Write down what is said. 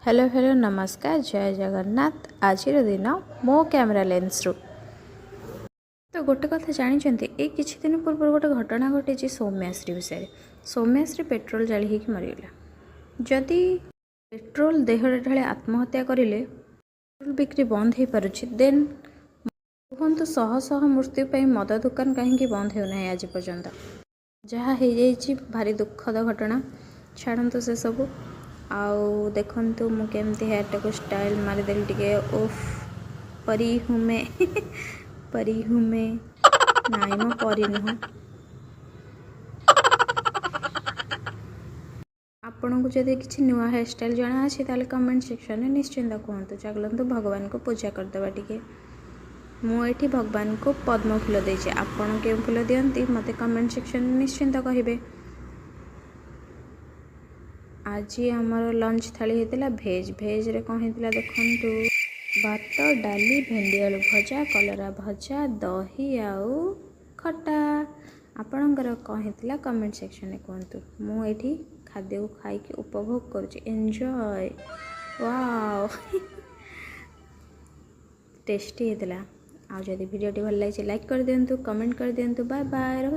Hello hello नमस्कार जय जगन्नाथ आज दिन मो कैमरा लेंस रु तो गोटे कथा जानते ये किछि दिन पूर्व गोटे घटना घटी सौम्याश्री विषय सौम्याश्री पेट्रोल जाली मरीगला जदि पेट्रोल देह ढाले आत्महत्या करें पेट्रोल बिक्री बंद हो पारुछि देन कहतु शह शह मृत्यु पर मद दुकान कहीं बंद होना आज पर्यंत जहाँ हो भारी दुखद घटना छाड़ू से सब आउ देखंतु मु केमती हेयर को स्टाइल मारिदेली टिके ओफ परी हूँ मैं परी हूँ मैं नाई मो परी नुह आपन को जदि किसी नुआ हेयर स्टाइल जना अच्छी ताले कमेंट सेक्शन में निश्चिंत कहतु चलतु भगवान को पूजा करदेवा टिके मुझे भगवान को पद्म फूल देचे आपन के फूल दियंती मते कमेंट सेक्शन में निश्चिंत कहिबे। आज आमर लंच थाली होता भेज भेज रे कौन होता देखु भात डाली भेंडी आलू भजा कलरा भजा दही आउ खटा आपणकर कौन होता कमेंट सेक्शन में कहतु मुझे खाद्य को खाई उपभोग करुँच एंजॉय वाओ टेस्टी होता। आज वीडियो भल लगे लाइक कर दिंतु कमेंट कर दिंतु बाय बाय।